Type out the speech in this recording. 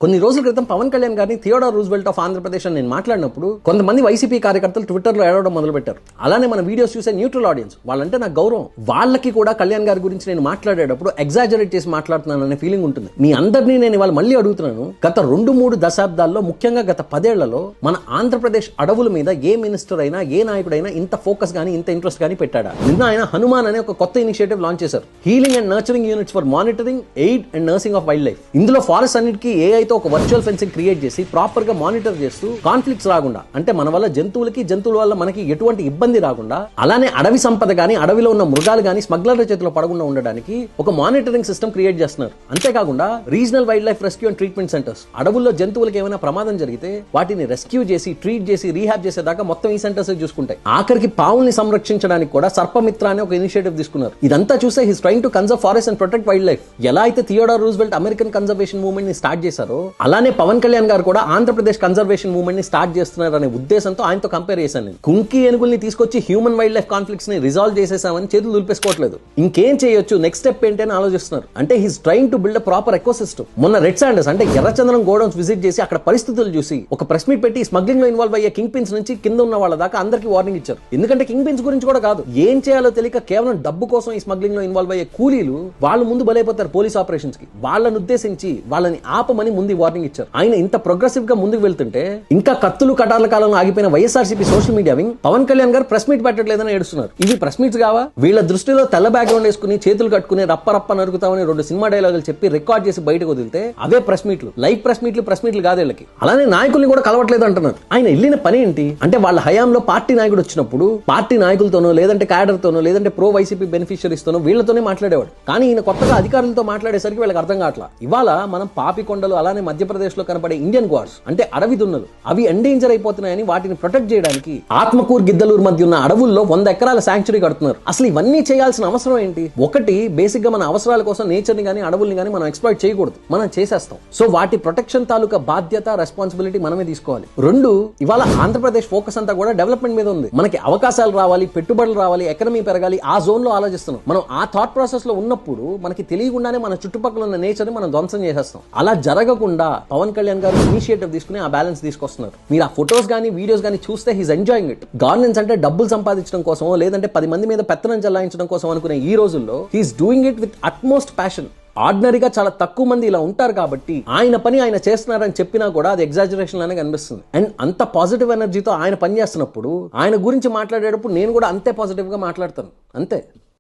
కొన్ని రోజుల క్రితం పవన్ కళ్యాణ్ గారిని థియోడర్ రూజ్వెల్ట్ ఆఫ్ ఆంధ్రప్రదేశ్ అని నేను మాట్లాడినప్పుడు కొంతమంది వైసీపీ కార్యకర్తలు ట్విట్టర్లో ఏడవడం మొదలుపెట్టారు. అలానే మన వీడియోస్ చూసే న్యూట్రల్ ఆడియన్స్ వాళ్ళంటే నాకు గౌరవం. వాళ్ళకి కూడా కళ్యాణ్ గారి గురించి నేను మాట్లాడేటప్పుడు ఎగ్జాజరేట్ చేసి మాట్లాడుతున్నాననే ఫీలింగ్ ఉంటుంది. మీ అందరినీ నేను ఇవాళ మళ్ళీ అడుగుతున్నాను, గత 2-3 దశాబ్దాల్లో ముఖ్యంగా గత 10 ఏళ్లలో మన ఆంధ్రప్రదేశ్ అడవుల మీద ఏ మినిస్టర్ అయినా ఏ నాయకుడైనా ఇంత ఫోకస్ గానీ ఇంత ఇంట్రెస్ట్ గానీ పెట్టాడా? నిన్న ఆయన హనుమాన్ అనే ఒక కొత్త ఇనిషియేటివ్ లాంచ్ చేశారు. Healing and nurturing units for monitoring, aid and nursing of wild life. ఇందులో ఫారెస్ట్ అన్నిటికీ అయితే ఒక వర్చువల్ ఫెన్సింగ్ క్రియేట్ చేసి ప్రాపర్ గా మానిటర్ చేస్తూ కాన్ఫ్లిక్ట్స్ రాకుండా, అంటే మన వల్ల జంతువులకి జంతువుల వల్ల మనకి ఎటువంటి ఇబ్బంది రాకుండా, అలానే అడవి సంపద గానీ అడవిలో ఉన్న మృగాలు గానీ స్మగ్లర్ల చేతిలో పడకుండా ఉండడానికి ఒక మానిటరింగ్ సిస్టమ్ క్రియేట్ చేస్తున్నారు. అంతేకాకుండా regional wild life rescue and treatment centres, అడవుల్లో జంతువులకు ఏమైనా ప్రమాదం జరిగితే వాటిని రెస్క్యూ చేసి ట్రీట్ చేసి రీహాబ్ చేసేదాకా మొత్తం ఈ సెంటర్స్ చూసుకుంటాయి. ఆఖరికి పావుల్ని సంరక్షించడానికి కూడా సర్పమిత్ర అనే ఒక ఇనిషియేటివ్ తీసుకున్నారు. ఇదంతా చూసే he's trying to conserve forest and protect wild life. ఎలా అయితే Theodore Roosevelt American conservation movement ని స్టార్ట్ చేశారో, అలానే పవన్ కళ్యాణ్ గారు కూడా ఆంధ్రప్రదేశ్ కన్జర్వేషన్ మూవ్మెంట్ ని స్టార్ట్ చేస్తున్నారు అనే ఉద్దేశంతో ఆయనతో కంపేర్ చేశాను నేను. కుంకి ఏనుగుల్ని తీసుకొచ్చి హ్యూమన్ వైల్డ్ లైఫ్ కాన్ఫ్లిక్ట్స్ ని రిజాల్వ్ చేసేసామని చేతులు దులిపేసుకోవట్లేదు. ఇంకేం చేయొచ్చు, నెక్స్ట్ స్టెప్ ఏంటి అని ఆలోచిస్తున్నారు. అంటే he's trying to build a proper ecosystem. మొన్న రెడ్ శాండర్స్ అంటే ఎర్రచందనం గోడౌన్స్ విజిట్ చేసి అక్కడ పరిస్థితులు చూసి ఒక ప్రెస్ మీట్ పెట్టి స్మగ్లింగ్ లో ఇన్వాల్వ్ అయ్యే కింగ్ పిన్స్ నుంచి కింద ఉన్న వాళ్ళ దాకా అందరికీ వార్నింగ్ ఇచ్చారు. ఎందుకంటే కింగ్ పిన్స్ గురించి కూడా కాదు, ఏం చేయాలో తెలియక కేవలం డబ్బు కోసం ఈ స్మగ్లింగ్ లో ఇన్వాల్వ్ అయ్యే కూలీలు వాళ్ళు ముందు బలైపోతారు పోలీస్ ఆపరేషన్స్ కి. వాళ్ళని ఉద్దేశించి వాళ్ళని ఆపమని ముందు వార్నింగ్ ఇచ్చారు. ఆయన ఇంత ప్రోగ్రెసివ్ గా ముందుకు వెళ్తుంటే ఇంకా కత్తులు కటార్ల కాలంలో ఆగిపోయిన YSRCP social media wing Pavan Kalyan గారు ప్రెస్ మీట్ పెట్టట్లేదని ఏడుస్తున్నారు. ఇవి ప్రెస్ మీట్స్ కావా? వీళ్ళ దృష్టిలో తెల్ల బ్యాక్గ్రౌండ్ వేసుకుని చేతులు కట్టుకుని రప్ప నరుకుతామని 2 సినిమా డైలాగులు చెప్పి రికార్డ్ చేసి బయటకు వదిలితే అవే ప్రెస్ మీట్లు. లైవ్ ప్రెస్ మీట్లు కాదు వీళ్ళకి. అలానే నాయకుల్ని కూడా కలవట్లేదు అంటున్నారు. ఆయన వెళ్ళిన పని ఏంటి అంటే, వాళ్ళ హయాంలో పార్టీ నాయకుడు వచ్చినప్పుడు పార్టీ నాయకులతోనో లేదంటే క్యాడర్ తోనో లేదంటే ప్రో వైసీపీ బెనిఫిషరీస్ తోనో వీళ్ళతోనే మాట్లాడేవాడు. కానీ ఈయన కొత్తగా అధికారులతో మాట్లాడేసరికి వీళ్ళకి అర్థం కావట్లా. ఇవాళ మనం పాపికొండలు అలానే మధ్యప్రదేశ్ లో కనపడే ఇండియన్ గాడ్స్ అంటే అడవి దున్నలు అవి ఎండేంజర్ అయిపోతున్నాయని వాటిని ప్రొటెక్ట్ చేయడానికి ఆత్మకూరు గిద్దలూరు మధ్య ఉన్న అడవుల్లో 100 ఎకరాల శాంక్చురీ కడుతున్నారు. అసలు ఇవన్నీ చేయాల్సిన అవసరం ఏంటి? ఒకటి, బేసిక్ గా మన అవసరాల కోసం నేచర్ ని గానీ అడవుల్ని గానీ మనం ఎక్స్ప్లాయిట్ చేయకూడదు, మనం చేసేస్తాం. సో వాటి ప్రొటెక్షన్ తాలూకా బాధ్యత రెస్పాన్సిబిలిటీ మనమే తీసుకోవాలి. 2, ఇవాళ ఆంధ్రప్రదేశ్ ఫోకస్ అంతా కూడా డెవలప్మెంట్ మీద ఉంది. మనకి అవకాశాలు రావాలి, పెట్టుబడులు రావాలి, ఎకనమీ పెరగాలి, ఆ జోన్ లో ఆలోచిస్తున్నాం. మనం ఆ థాట్ ప్రాసెస్ లో ఉన్నప్పుడు మనకి తెలియకుండానే మన చుట్టుపక్కల ఉన్న నేచర్ ని మనం ధ్వంసం చేసేస్తాం. అలా జరగకుండా పవన్ కళ్యాణ్ గారు ఇనిషియేటివ్ తీసుకుని ఆ బ్యాలెన్స్ తీసుకొస్తున్నారు. మీరు ఆ ఫొటోస్ గానీ వీడియోస్ గానీ చూస్తే హీస్ ఎంజాయింగ్ ఇట్. గవర్నెన్స్ అంటే డబ్బులు సంపాదించడం కోసమో లేదంటే 10 మంది మీద పెత్తనం చెలాయించడం కోసం అనుకునే ఈ రోజుల్లో he's doing it with utmost passion. ఆర్డినరీగా చాలా తక్కువ మంది ఇలా ఉంటారు కాబట్టి ఆయన పని ఆయన చేస్తున్నారని చెప్పినా కూడా అది ఎగ్జాజరేషన్ లానే కనిపిస్తుంది. అండ్ అంత పాజిటివ్ ఎనర్జీతో ఆయన పని చేస్తున్నప్పుడు ఆయన గురించి మాట్లాడేటప్పుడు నేను కూడా అంతే పాజిటివ్ గా మాట్లాడతాను, అంతే.